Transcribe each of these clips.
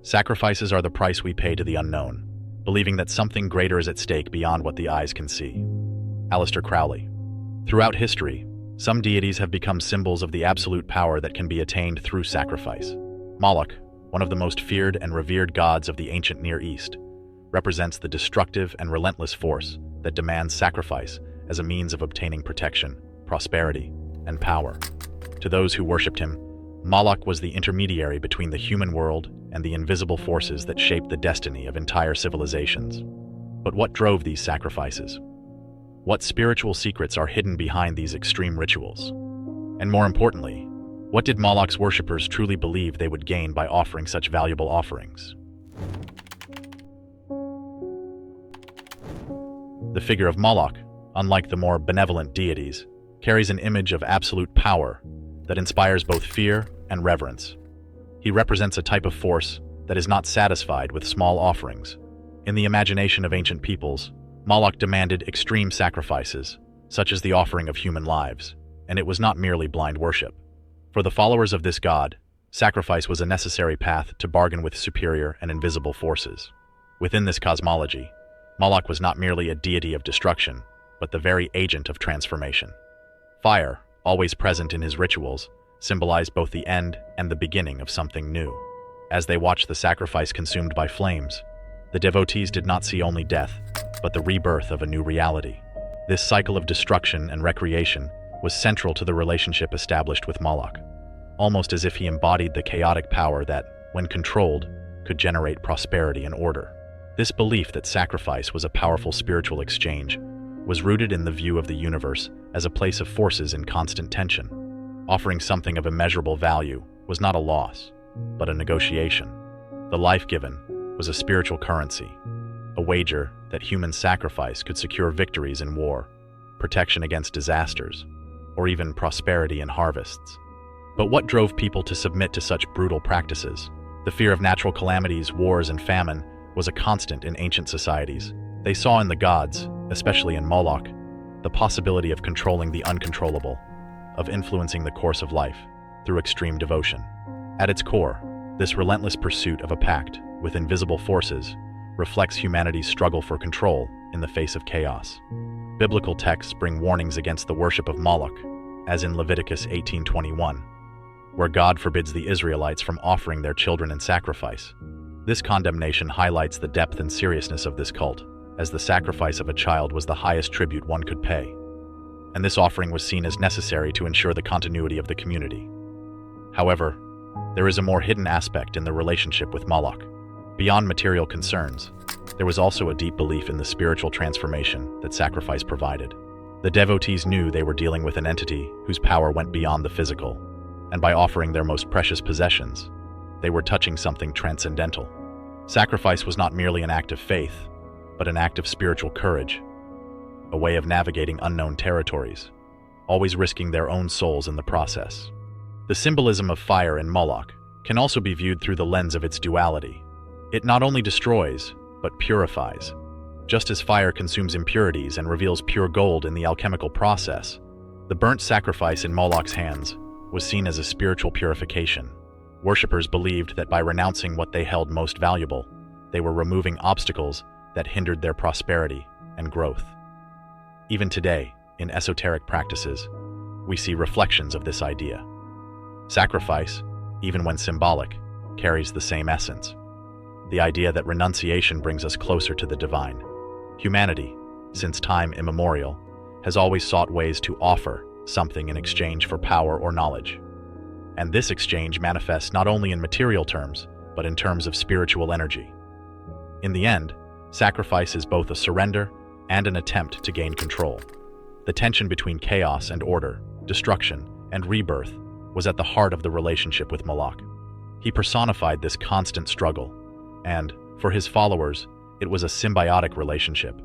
Sacrifices are the price we pay to the unknown, believing that something greater is at stake beyond what the eyes can see. Aleister Crowley. Throughout history, some deities have become symbols of the absolute power that can be attained through sacrifice. Moloch, one of the most feared and revered gods of the ancient Near East, represents the destructive and relentless force that demands sacrifice as a means of obtaining protection, prosperity, and power. To those who worshipped him, Moloch was the intermediary between the human world and the invisible forces that shaped the destiny of entire civilizations. But what drove these sacrifices? What spiritual secrets are hidden behind these extreme rituals? And more importantly, what did Moloch's worshippers truly believe they would gain by offering such valuable offerings? The figure of Moloch, unlike the more benevolent deities, carries an image of absolute power that inspires both fear and reverence. He represents a type of force that is not satisfied with small offerings. In the imagination of ancient peoples, Moloch demanded extreme sacrifices, such as the offering of human lives, and it was not merely blind worship. For the followers of this god, sacrifice was a necessary path to bargain with superior and invisible forces. Within this cosmology, Moloch was not merely a deity of destruction, but the very agent of transformation. Fire, always present in his rituals, symbolized both the end and the beginning of something new. As they watched the sacrifice consumed by flames, the devotees did not see only death, but the rebirth of a new reality. This cycle of destruction and recreation was central to the relationship established with Moloch, almost as if he embodied the chaotic power that, when controlled, could generate prosperity and order. This belief that sacrifice was a powerful spiritual exchange was rooted in the view of the universe as a place of forces in constant tension. Offering something of immeasurable value was not a loss, but a negotiation. The life given was a spiritual currency, a wager that human sacrifice could secure victories in war, protection against disasters, or even prosperity in harvests. But what drove people to submit to such brutal practices? The fear of natural calamities, wars, and famine was a constant in ancient societies. They saw in the gods, especially in Moloch, the possibility of controlling the uncontrollable, of influencing the course of life through extreme devotion. At its core, this relentless pursuit of a pact with invisible forces reflects humanity's struggle for control in the face of chaos. Biblical texts bring warnings against the worship of Moloch, as in Leviticus 18:21, where God forbids the Israelites from offering their children in sacrifice. This condemnation highlights the depth and seriousness of this cult, as the sacrifice of a child was the highest tribute one could pay, and this offering was seen as necessary to ensure the continuity of the community. However, there is a more hidden aspect in the relationship with Moloch. Beyond material concerns, there was also a deep belief in the spiritual transformation that sacrifice provided. The devotees knew they were dealing with an entity whose power went beyond the physical, and by offering their most precious possessions, they were touching something transcendental. Sacrifice was not merely an act of faith, but an act of spiritual courage, a way of navigating unknown territories, always risking their own souls in the process. The symbolism of fire in Moloch can also be viewed through the lens of its duality. It not only destroys, but purifies. Just as fire consumes impurities and reveals pure gold in the alchemical process, the burnt sacrifice in Moloch's hands was seen as a spiritual purification. Worshippers believed that by renouncing what they held most valuable, they were removing obstacles that hindered their prosperity and growth. Even today, in esoteric practices, we see reflections of this idea. Sacrifice, even when symbolic, carries the same essence. The idea that renunciation brings us closer to the divine. Humanity, since time immemorial, has always sought ways to offer something in exchange for power or knowledge. And this exchange manifests not only in material terms, but in terms of spiritual energy. In the end, sacrifice is both a surrender and an attempt to gain control. The tension between chaos and order, destruction and rebirth, was at the heart of the relationship with Moloch. He personified this constant struggle, and, for his followers, it was a symbiotic relationship.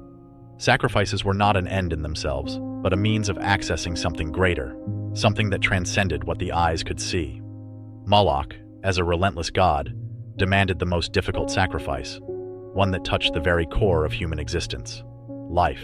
Sacrifices were not an end in themselves, but a means of accessing something greater, something that transcended what the eyes could see. Moloch, as a relentless god, demanded the most difficult sacrifice, one that touched the very core of human existence: life.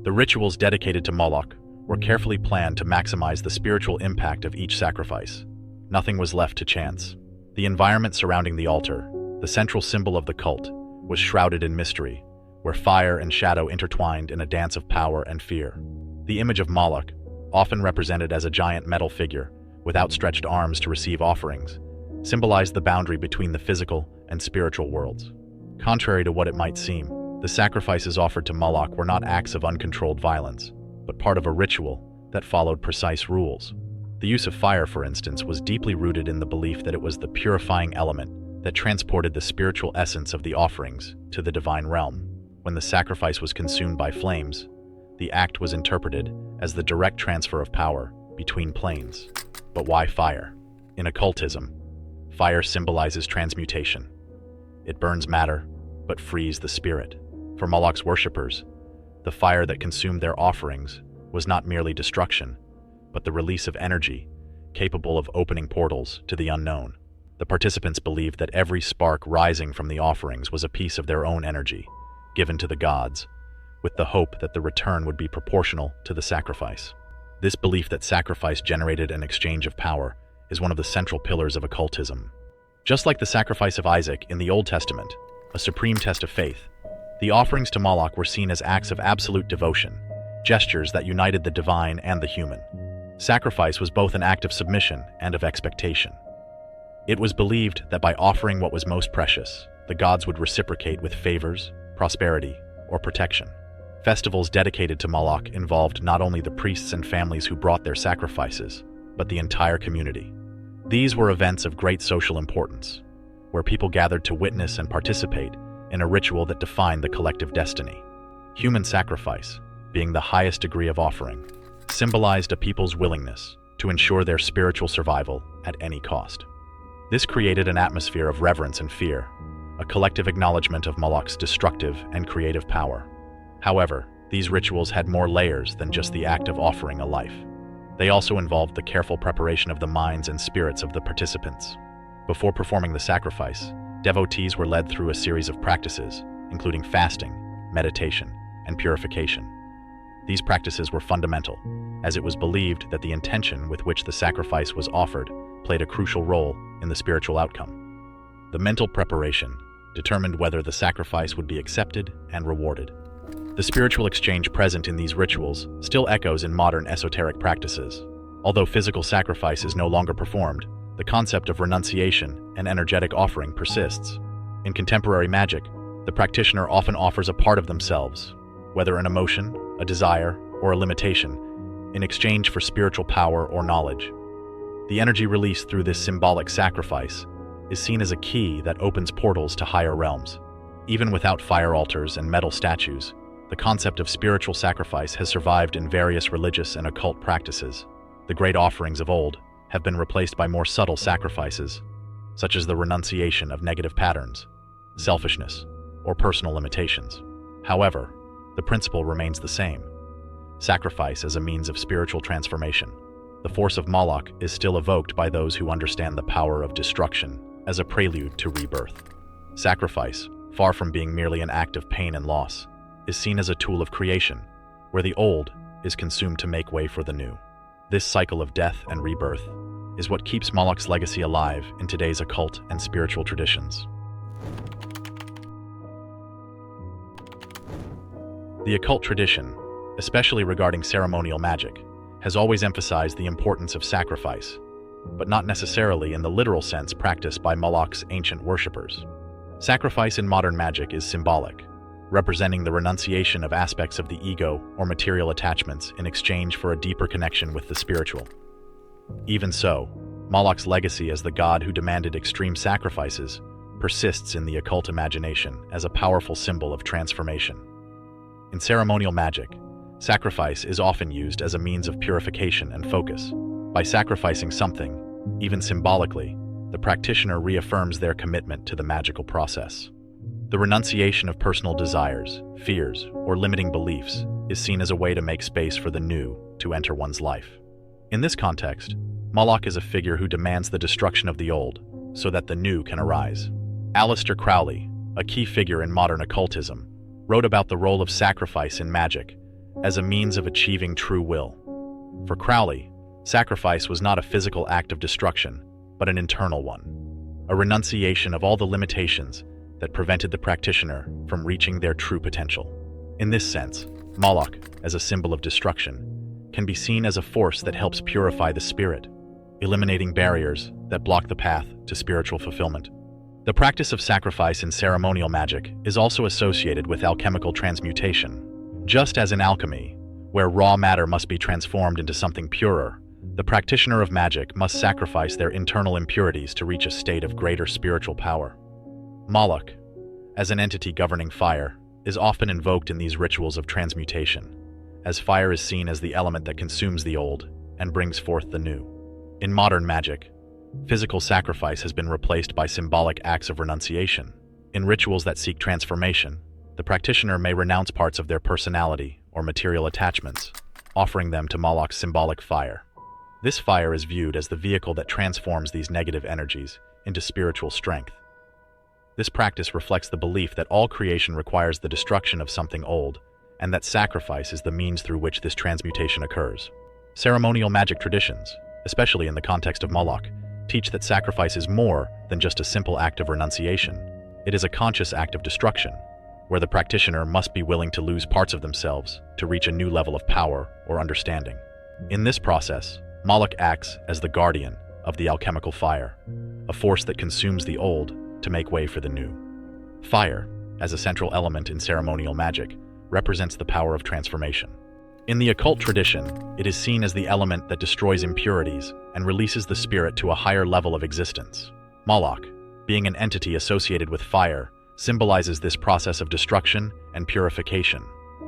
The rituals dedicated to Moloch were carefully planned to maximize the spiritual impact of each sacrifice. Nothing was left to chance. The environment surrounding the altar, the central symbol of the cult, was shrouded in mystery, where fire and shadow intertwined in a dance of power and fear. The image of Moloch, often represented as a giant metal figure with outstretched arms to receive offerings, symbolized the boundary between the physical and spiritual worlds. Contrary to what it might seem, the sacrifices offered to Moloch were not acts of uncontrolled violence, but part of a ritual that followed precise rules. The use of fire, for instance, was deeply rooted in the belief that it was the purifying element that transported the spiritual essence of the offerings to the divine realm. When the sacrifice was consumed by flames, the act was interpreted as the direct transfer of power between planes. But why fire? In occultism, fire symbolizes transmutation. It burns matter, but frees the spirit. For Moloch's worshippers, the fire that consumed their offerings was not merely destruction, but the release of energy capable of opening portals to the unknown. The participants believed that every spark rising from the offerings was a piece of their own energy, given to the gods, with the hope that the return would be proportional to the sacrifice. This belief that sacrifice generated an exchange of power is one of the central pillars of occultism. Just like the sacrifice of Isaac in the Old Testament, a supreme test of faith, the offerings to Moloch were seen as acts of absolute devotion, gestures that united the divine and the human. Sacrifice was both an act of submission and of expectation. It was believed that by offering what was most precious, the gods would reciprocate with favors, prosperity, or protection. Festivals dedicated to Moloch involved not only the priests and families who brought their sacrifices, but the entire community. These were events of great social importance, where people gathered to witness and participate in a ritual that defined the collective destiny. Human sacrifice, being the highest degree of offering, symbolized a people's willingness to ensure their spiritual survival at any cost. This created an atmosphere of reverence and fear, a collective acknowledgement of Moloch's destructive and creative power. However, these rituals had more layers than just the act of offering a life. They also involved the careful preparation of the minds and spirits of the participants. Before performing the sacrifice, devotees were led through a series of practices, including fasting, meditation, and purification. These practices were fundamental, as it was believed that the intention with which the sacrifice was offered played a crucial role in the spiritual outcome. The mental preparation determined whether the sacrifice would be accepted and rewarded. The spiritual exchange present in these rituals still echoes in modern esoteric practices. Although physical sacrifice is no longer performed, the concept of renunciation and energetic offering persists. In contemporary magic, the practitioner often offers a part of themselves, whether an emotion, a desire, or a limitation, in exchange for spiritual power or knowledge. The energy released through this symbolic sacrifice is seen as a key that opens portals to higher realms. Even without fire altars and metal statues, the concept of spiritual sacrifice has survived in various religious and occult practices. The great offerings of old have been replaced by more subtle sacrifices, such as the renunciation of negative patterns, selfishness, or personal limitations. However, the principle remains the same: sacrifice as a means of spiritual transformation. The force of Moloch is still evoked by those who understand the power of destruction as a prelude to rebirth. Sacrifice, far from being merely an act of pain and loss, is seen as a tool of creation, where the old is consumed to make way for the new. This cycle of death and rebirth is what keeps Moloch's legacy alive in today's occult and spiritual traditions. The occult tradition, especially regarding ceremonial magic, has always emphasized the importance of sacrifice, but not necessarily in the literal sense practiced by Moloch's ancient worshippers. Sacrifice in modern magic is symbolic, representing the renunciation of aspects of the ego or material attachments in exchange for a deeper connection with the spiritual. Even so, Moloch's legacy as the god who demanded extreme sacrifices persists in the occult imagination as a powerful symbol of transformation. In ceremonial magic, sacrifice is often used as a means of purification and focus. By sacrificing something, even symbolically, the practitioner reaffirms their commitment to the magical process. The renunciation of personal desires, fears, or limiting beliefs is seen as a way to make space for the new to enter one's life. In this context, Moloch is a figure who demands the destruction of the old so that the new can arise. Aleister Crowley, a key figure in modern occultism, wrote about the role of sacrifice in magic as a means of achieving true will. For Crowley, sacrifice was not a physical act of destruction, but an internal one, a renunciation of all the limitations that prevented the practitioner from reaching their true potential. In this sense, Moloch, as a symbol of destruction, can be seen as a force that helps purify the spirit, eliminating barriers that block the path to spiritual fulfillment. The practice of sacrifice in ceremonial magic is also associated with alchemical transmutation. Just as in alchemy, where raw matter must be transformed into something purer, the practitioner of magic must sacrifice their internal impurities to reach a state of greater spiritual power. Moloch, as an entity governing fire, is often invoked in these rituals of transmutation, as fire is seen as the element that consumes the old and brings forth the new. In modern magic, physical sacrifice has been replaced by symbolic acts of renunciation. In rituals that seek transformation, the practitioner may renounce parts of their personality or material attachments, offering them to Moloch's symbolic fire. This fire is viewed as the vehicle that transforms these negative energies into spiritual strength. This practice reflects the belief that all creation requires the destruction of something old, and that sacrifice is the means through which this transmutation occurs. Ceremonial magic traditions, especially in the context of Moloch, teach that sacrifice is more than just a simple act of renunciation. It is a conscious act of destruction, where the practitioner must be willing to lose parts of themselves to reach a new level of power or understanding. In this process, Moloch acts as the guardian of the alchemical fire, a force that consumes the old to make way for the new. Fire, as a central element in ceremonial magic, represents the power of transformation. In the occult tradition, it is seen as the element that destroys impurities and releases the spirit to a higher level of existence. Moloch, being an entity associated with fire, symbolizes this process of destruction and purification.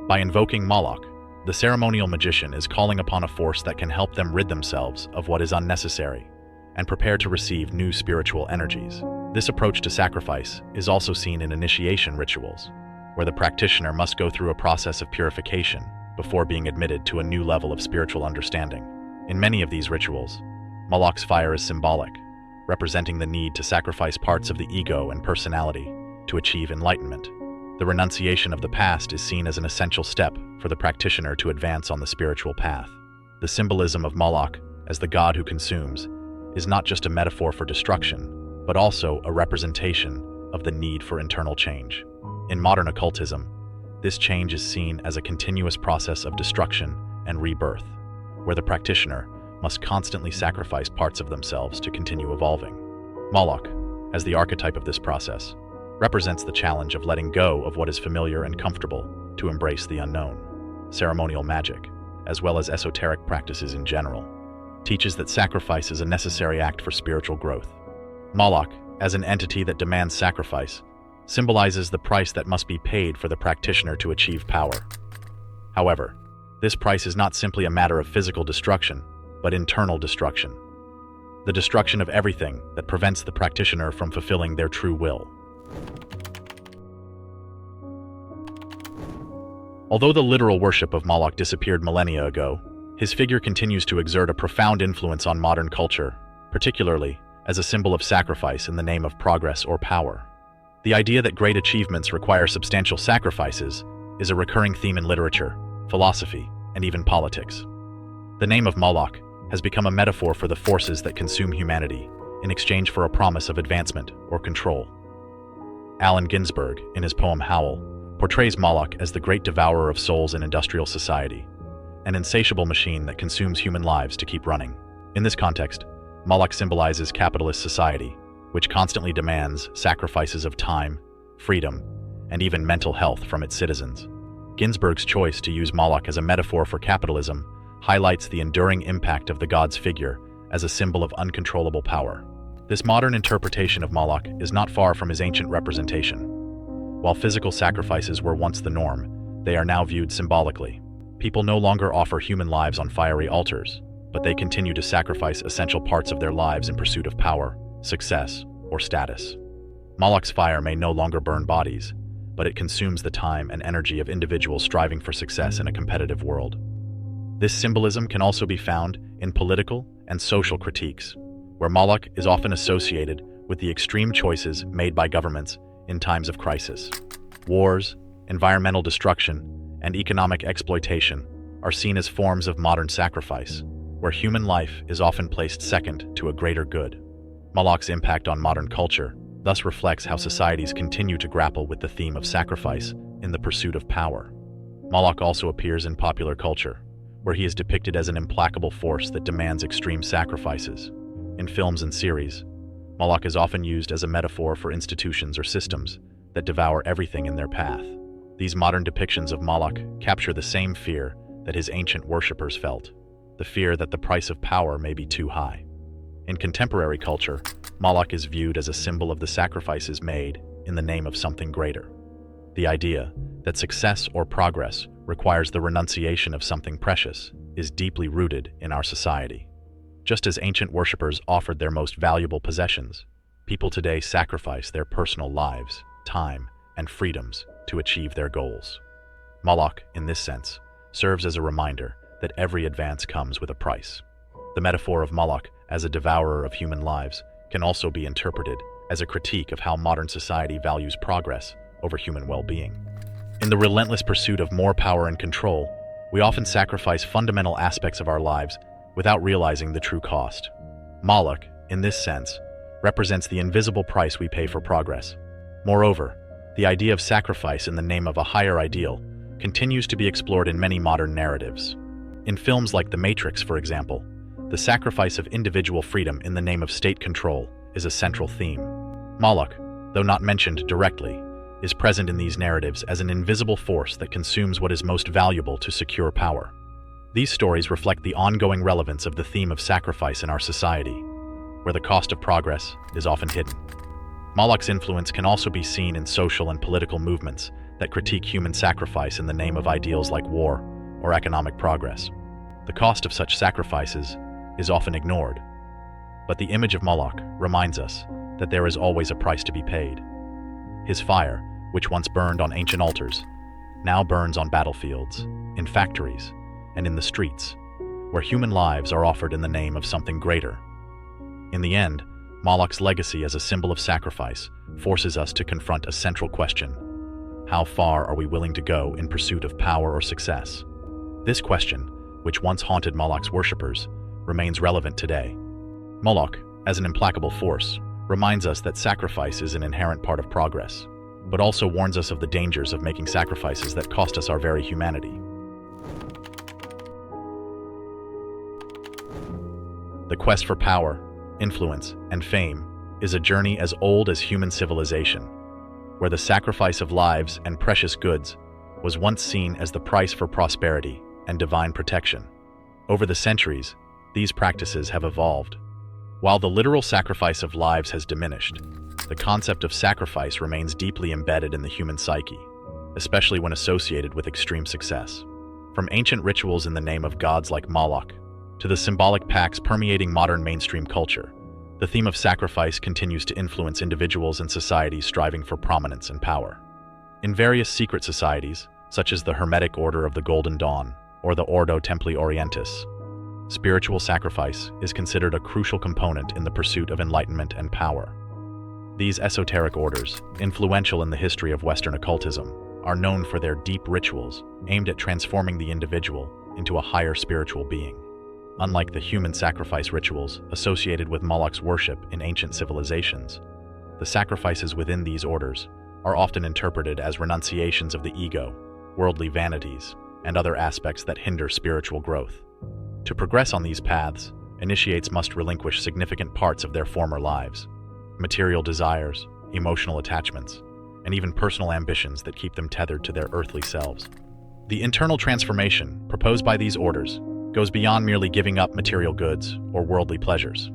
By invoking Moloch, the ceremonial magician is calling upon a force that can help them rid themselves of what is unnecessary and prepare to receive new spiritual energies. This approach to sacrifice is also seen in initiation rituals, where the practitioner must go through a process of purification before being admitted to a new level of spiritual understanding. In many of these rituals, Moloch's fire is symbolic, representing the need to sacrifice parts of the ego and personality to achieve enlightenment. The renunciation of the past is seen as an essential step for the practitioner to advance on the spiritual path. The symbolism of Moloch as the god who consumes is not just a metaphor for destruction, but also a representation of the need for internal change. In modern occultism, this change is seen as a continuous process of destruction and rebirth, where the practitioner must constantly sacrifice parts of themselves to continue evolving. Moloch, as the archetype of this process, represents the challenge of letting go of what is familiar and comfortable to embrace the unknown. Ceremonial magic, as well as esoteric practices in general, teaches that sacrifice is a necessary act for spiritual growth. Moloch, as an entity that demands sacrifice, symbolizes the price that must be paid for the practitioner to achieve power. However, this price is not simply a matter of physical destruction, but internal destruction. The destruction of everything that prevents the practitioner from fulfilling their true will. Although the literal worship of Moloch disappeared millennia ago, his figure continues to exert a profound influence on modern culture, particularly as a symbol of sacrifice in the name of progress or power. The idea that great achievements require substantial sacrifices is a recurring theme in literature, philosophy, and even politics. The name of Moloch has become a metaphor for the forces that consume humanity in exchange for a promise of advancement or control. Allen Ginsberg, in his poem Howl, portrays Moloch as the great devourer of souls in industrial society, an insatiable machine that consumes human lives to keep running. In this context, Moloch symbolizes capitalist society, which constantly demands sacrifices of time, freedom, and even mental health from its citizens. Ginsberg's choice to use Moloch as a metaphor for capitalism highlights the enduring impact of the god's figure as a symbol of uncontrollable power. This modern interpretation of Moloch is not far from his ancient representation. While physical sacrifices were once the norm, they are now viewed symbolically. People no longer offer human lives on fiery altars, but they continue to sacrifice essential parts of their lives in pursuit of power, success, or status. Moloch's fire may no longer burn bodies, but it consumes the time and energy of individuals striving for success in a competitive world. This symbolism can also be found in political and social critiques, where Moloch is often associated with the extreme choices made by governments in times of crisis. Wars, environmental destruction, and economic exploitation are seen as forms of modern sacrifice, where human life is often placed second to a greater good. Moloch's impact on modern culture thus reflects how societies continue to grapple with the theme of sacrifice in the pursuit of power. Moloch also appears in popular culture, where he is depicted as an implacable force that demands extreme sacrifices. In films and series, Moloch is often used as a metaphor for institutions or systems that devour everything in their path. These modern depictions of Moloch capture the same fear that his ancient worshippers felt, the fear that the price of power may be too high. In contemporary culture, Moloch is viewed as a symbol of the sacrifices made in the name of something greater. The idea that success or progress requires the renunciation of something precious is deeply rooted in our society. Just as ancient worshippers offered their most valuable possessions, people today sacrifice their personal lives, time, and freedoms to achieve their goals. Moloch, in this sense, serves as a reminder that every advance comes with a price. The metaphor of Moloch as a devourer of human lives can also be interpreted as a critique of how modern society values progress over human well-being. In the relentless pursuit of more power and control, we often sacrifice fundamental aspects of our lives without realizing the true cost. Moloch, in this sense, represents the invisible price we pay for progress. Moreover, the idea of sacrifice in the name of a higher ideal continues to be explored in many modern narratives. In films like The Matrix, for example, the sacrifice of individual freedom in the name of state control is a central theme. Moloch, though not mentioned directly, is present in these narratives as an invisible force that consumes what is most valuable to secure power. These stories reflect the ongoing relevance of the theme of sacrifice in our society, where the cost of progress is often hidden. Moloch's influence can also be seen in social and political movements that critique human sacrifice in the name of ideals like war or economic progress. The cost of such sacrifices is often ignored, but the image of Moloch reminds us that there is always a price to be paid. His fire, which once burned on ancient altars, now burns on battlefields, in factories, and in the streets, where human lives are offered in the name of something greater. In the end, Moloch's legacy as a symbol of sacrifice forces us to confront a central question: how far are we willing to go in pursuit of power or success? This question, which once haunted Moloch's worshippers, remains relevant today. Moloch, as an implacable force, reminds us that sacrifice is an inherent part of progress, but also warns us of the dangers of making sacrifices that cost us our very humanity. The quest for power, influence, and fame is a journey as old as human civilization, where the sacrifice of lives and precious goods was once seen as the price for prosperity and divine protection. Over the centuries, these practices have evolved. While the literal sacrifice of lives has diminished, the concept of sacrifice remains deeply embedded in the human psyche, especially when associated with extreme success. From ancient rituals in the name of gods like Moloch to the symbolic pacts permeating modern mainstream culture, the theme of sacrifice continues to influence individuals and societies striving for prominence and power. In various secret societies, such as the Hermetic Order of the Golden Dawn or the Ordo Templi Orientis, spiritual sacrifice is considered a crucial component in the pursuit of enlightenment and power. These esoteric orders, influential in the history of Western occultism, are known for their deep rituals aimed at transforming the individual into a higher spiritual being. Unlike the human sacrifice rituals associated with Moloch's worship in ancient civilizations, the sacrifices within these orders are often interpreted as renunciations of the ego, worldly vanities, and other aspects that hinder spiritual growth. To progress on these paths, initiates must relinquish significant parts of their former lives: material desires, emotional attachments, and even personal ambitions that keep them tethered to their earthly selves. The internal transformation proposed by these orders goes beyond merely giving up material goods or worldly pleasures.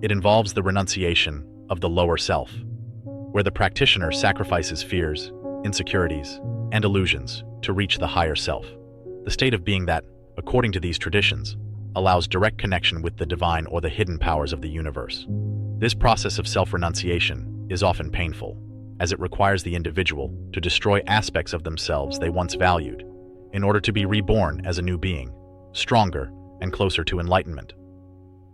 It involves the renunciation of the lower self, where the practitioner sacrifices fears, insecurities, and illusions to reach the higher self, the state of being that, according to these traditions, allows direct connection with the divine or the hidden powers of the universe. This process of self-renunciation is often painful, as it requires the individual to destroy aspects of themselves they once valued, in order to be reborn as a new being, stronger and closer to enlightenment.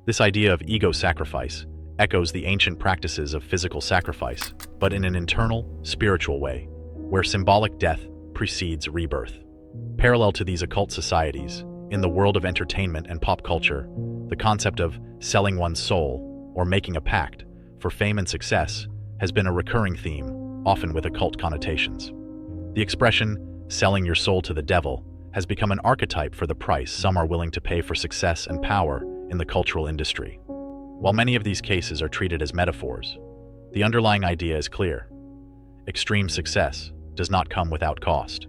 This idea of ego sacrifice echoes the ancient practices of physical sacrifice, but in an internal, spiritual way, where symbolic death precedes rebirth. Parallel to these occult societies, in the world of entertainment and pop culture, the concept of selling one's soul, or making a pact, for fame and success has been a recurring theme, often with occult connotations. The expression, selling your soul to the devil, has become an archetype for the price some are willing to pay for success and power in the cultural industry. While many of these cases are treated as metaphors, the underlying idea is clear. Extreme success does not come without cost.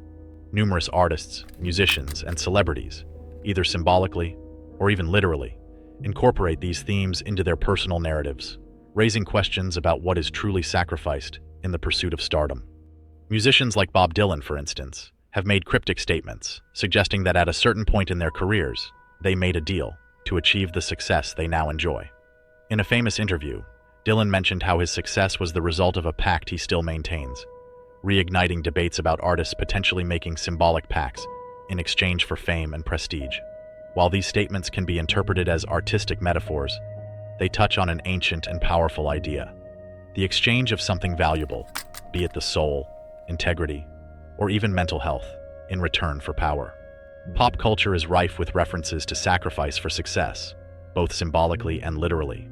Numerous artists, musicians, and celebrities, either symbolically or even literally, incorporate these themes into their personal narratives, raising questions about what is truly sacrificed in the pursuit of stardom. Musicians like Bob Dylan, for instance, have made cryptic statements, suggesting that at a certain point in their careers, they made a deal to achieve the success they now enjoy. In a famous interview, Dylan mentioned how his success was the result of a pact he still maintains, reigniting debates about artists potentially making symbolic pacts in exchange for fame and prestige. While these statements can be interpreted as artistic metaphors, they touch on an ancient and powerful idea: the exchange of something valuable, be it the soul, integrity, or even mental health, in return for power. Pop culture is rife with references to sacrifice for success, both symbolically and literally.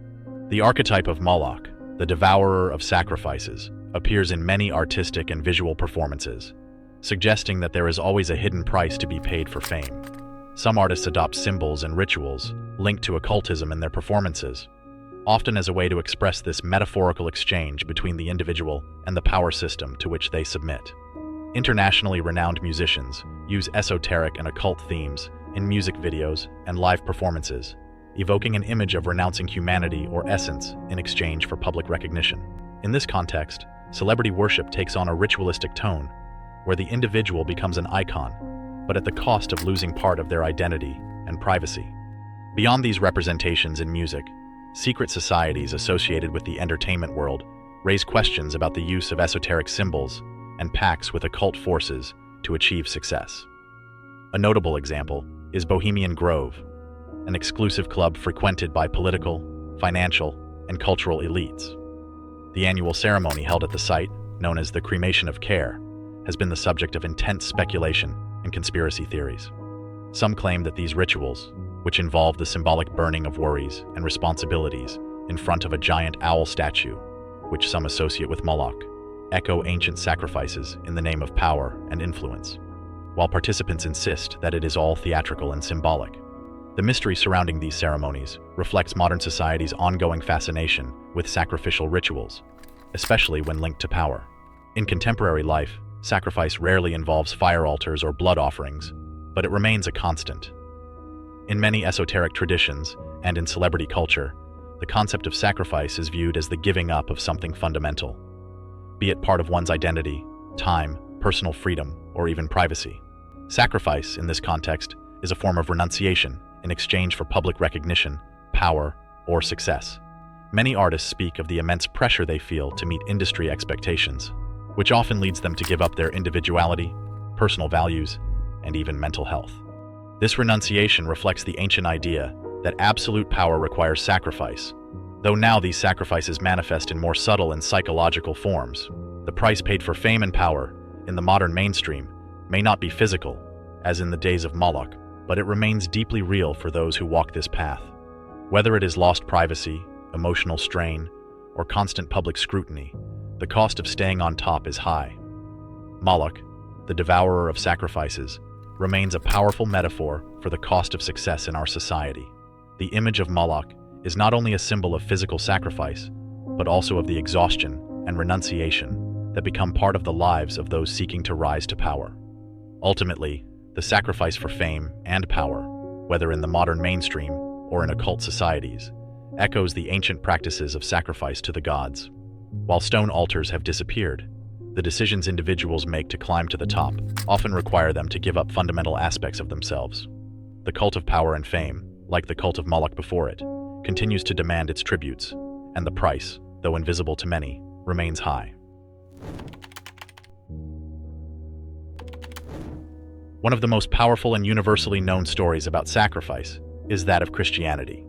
The archetype of Moloch, the devourer of sacrifices, appears in many artistic and visual performances, suggesting that there is always a hidden price to be paid for fame. Some artists adopt symbols and rituals linked to occultism in their performances, often as a way to express this metaphorical exchange between the individual and the power system to which they submit. Internationally renowned musicians use esoteric and occult themes in music videos and live performances, evoking an image of renouncing humanity or essence in exchange for public recognition. In this context, celebrity worship takes on a ritualistic tone, where the individual becomes an icon, but at the cost of losing part of their identity and privacy. Beyond these representations in music, secret societies associated with the entertainment world raise questions about the use of esoteric symbols and pacts with occult forces to achieve success. A notable example is Bohemian Grove, an exclusive club frequented by political, financial, and cultural elites. The annual ceremony held at the site, known as the Cremation of Care, has been the subject of intense speculation and conspiracy theories. Some claim that these rituals, which involve the symbolic burning of worries and responsibilities in front of a giant owl statue, which some associate with Moloch, echo ancient sacrifices in the name of power and influence, while participants insist that it is all theatrical and symbolic. The mystery surrounding these ceremonies reflects modern society's ongoing fascination with sacrificial rituals, especially when linked to power. In contemporary life, sacrifice rarely involves fire altars or blood offerings, but it remains a constant. In many esoteric traditions and in celebrity culture, the concept of sacrifice is viewed as the giving up of something fundamental, be it part of one's identity, time, personal freedom, or even privacy. Sacrifice, in this context, is a form of renunciation in exchange for public recognition, power, or success. Many artists speak of the immense pressure they feel to meet industry expectations, which often leads them to give up their individuality, personal values, and even mental health. This renunciation reflects the ancient idea that absolute power requires sacrifice, though now these sacrifices manifest in more subtle and psychological forms. The price paid for fame and power in the modern mainstream may not be physical, as in the days of Moloch, but it remains deeply real for those who walk this path. Whether it is lost privacy, emotional strain, or constant public scrutiny, the cost of staying on top is high. Moloch, the devourer of sacrifices, remains a powerful metaphor for the cost of success in our society. The image of Moloch is not only a symbol of physical sacrifice, but also of the exhaustion and renunciation that become part of the lives of those seeking to rise to power. Ultimately, the sacrifice for fame and power, whether in the modern mainstream or in occult societies, echoes the ancient practices of sacrifice to the gods. While stone altars have disappeared, the decisions individuals make to climb to the top often require them to give up fundamental aspects of themselves. The cult of power and fame, like the cult of Moloch before it, continues to demand its tributes, and the price, though invisible to many, remains high. One of the most powerful and universally known stories about sacrifice is that of Christianity,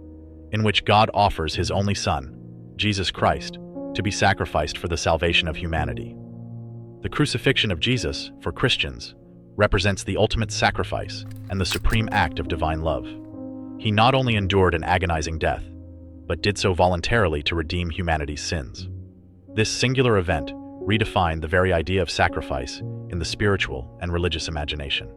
in which God offers his only Son, Jesus Christ, to be sacrificed for the salvation of humanity. The crucifixion of Jesus, for Christians, represents the ultimate sacrifice and the supreme act of divine love. He not only endured an agonizing death, but did so voluntarily to redeem humanity's sins. This singular event redefined the very idea of sacrifice in the spiritual and religious imagination.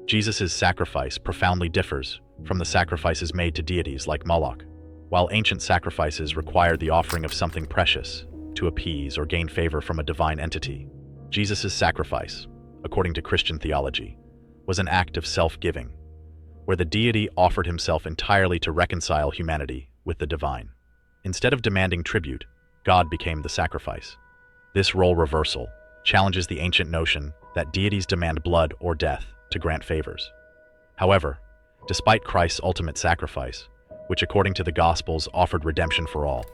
Jesus' sacrifice profoundly differs from the sacrifices made to deities like Moloch. While ancient sacrifices required the offering of something precious to appease or gain favor from a divine entity, Jesus' sacrifice, according to Christian theology, was an act of self-giving, where the deity offered himself entirely to reconcile humanity with the divine. Instead of demanding tribute, God became the sacrifice. This role reversal challenges the ancient notion that deities demand blood or death to grant favors. However, despite Christ's ultimate sacrifice, which according to the Gospels offered redemption for all,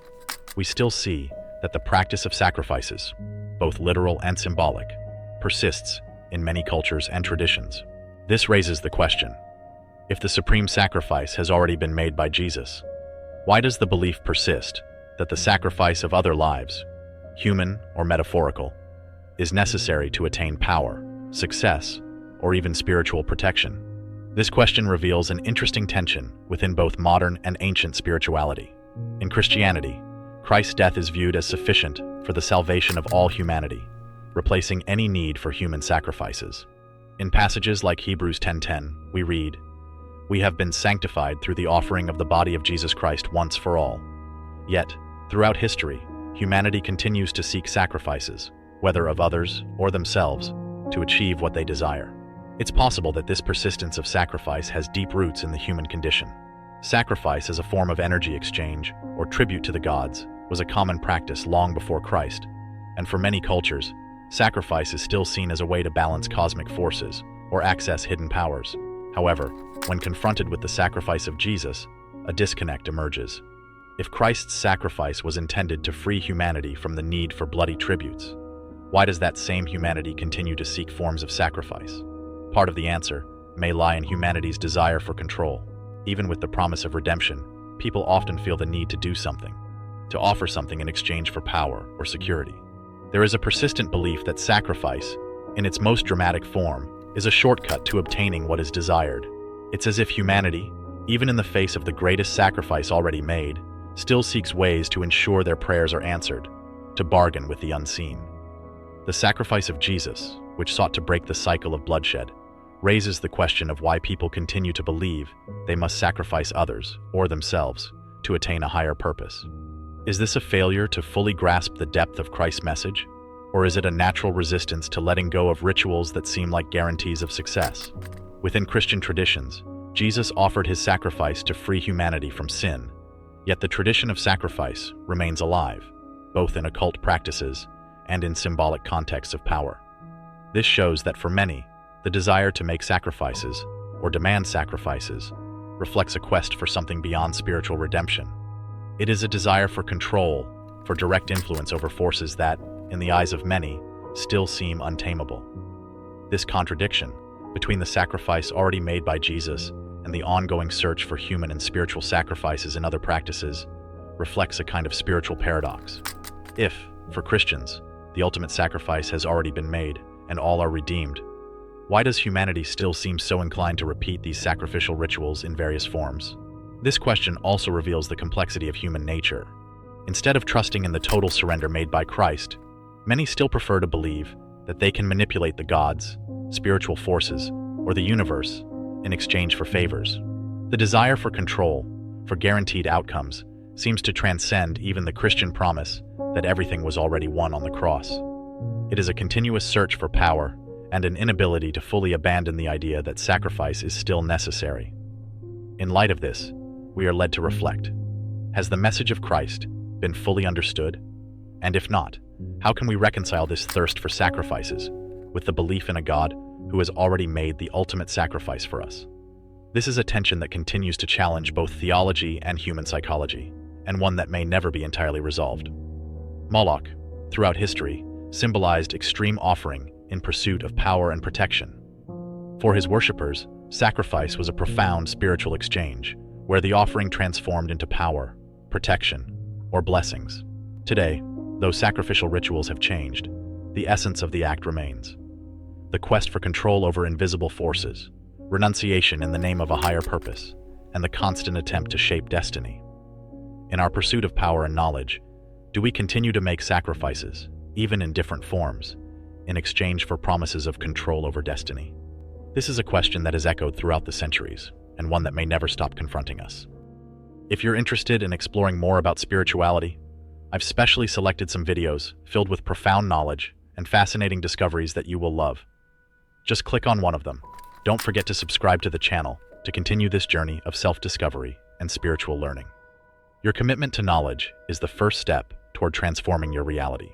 we still see that the practice of sacrifices, both literal and symbolic, persists in many cultures and traditions. This raises the question, if the supreme sacrifice has already been made by Jesus, why does the belief persist that the sacrifice of other lives, human or metaphorical, is necessary to attain power, success, or even spiritual protection? This question reveals an interesting tension within both modern and ancient spirituality. In Christianity, Christ's death is viewed as sufficient for the salvation of all humanity, replacing any need for human sacrifices. In passages like Hebrews 10:10, we read, "We have been sanctified through the offering of the body of Jesus Christ once for all." Yet, throughout history, humanity continues to seek sacrifices, whether of others or themselves, to achieve what they desire. It's possible that this persistence of sacrifice has deep roots in the human condition. Sacrifice as a form of energy exchange or tribute to the gods was a common practice long before Christ, and for many cultures, sacrifice is still seen as a way to balance cosmic forces or access hidden powers. However, when confronted with the sacrifice of Jesus, a disconnect emerges. If Christ's sacrifice was intended to free humanity from the need for bloody tributes, why does that same humanity continue to seek forms of sacrifice? Part of the answer may lie in humanity's desire for control. Even with the promise of redemption, people often feel the need to do something, to offer something in exchange for power or security. There is a persistent belief that sacrifice, in its most dramatic form, is a shortcut to obtaining what is desired. It's as if humanity, even in the face of the greatest sacrifice already made, still seeks ways to ensure their prayers are answered, to bargain with the unseen. The sacrifice of Jesus, which sought to break the cycle of bloodshed, raises the question of why people continue to believe they must sacrifice others or themselves to attain a higher purpose. Is this a failure to fully grasp the depth of Christ's message, or is it a natural resistance to letting go of rituals that seem like guarantees of success? Within Christian traditions, Jesus offered his sacrifice to free humanity from sin, yet the tradition of sacrifice remains alive, both in occult practices and in symbolic contexts of power. This shows that for many, the desire to make sacrifices, or demand sacrifices, reflects a quest for something beyond spiritual redemption. It is a desire for control, for direct influence over forces that, in the eyes of many, still seem untamable. This contradiction between the sacrifice already made by Jesus and the ongoing search for human and spiritual sacrifices in other practices reflects a kind of spiritual paradox. If, for Christians, the ultimate sacrifice has already been made and all are redeemed, why does humanity still seem so inclined to repeat these sacrificial rituals in various forms? This question also reveals the complexity of human nature. Instead of trusting in the total surrender made by Christ, many still prefer to believe that they can manipulate the gods, spiritual forces, or the universe in exchange for favors. The desire for control, for guaranteed outcomes, seems to transcend even the Christian promise that everything was already won on the cross. It is a continuous search for power and an inability to fully abandon the idea that sacrifice is still necessary. In light of this, we are led to reflect. Has the message of Christ been fully understood? And if not, how can we reconcile this thirst for sacrifices with the belief in a God who has already made the ultimate sacrifice for us? This is a tension that continues to challenge both theology and human psychology, and one that may never be entirely resolved. Moloch, throughout history, symbolized extreme offering in pursuit of power and protection. For his worshippers, sacrifice was a profound spiritual exchange, where the offering transformed into power, protection, or blessings. Today, though sacrificial rituals have changed, the essence of the act remains. the quest for control over invisible forces, renunciation in the name of a higher purpose, and the constant attempt to shape destiny. In our pursuit of power and knowledge, do we continue to make sacrifices, even in different forms, in exchange for promises of control over destiny? This is a question that has echoed throughout the centuries, and one that may never stop confronting us. If you're interested in exploring more about spirituality, I've specially selected some videos filled with profound knowledge and fascinating discoveries that you will love. Just click on one of them. Don't forget to subscribe to the channel to continue this journey of self-discovery and spiritual learning. Your commitment to knowledge is the first step toward transforming your reality.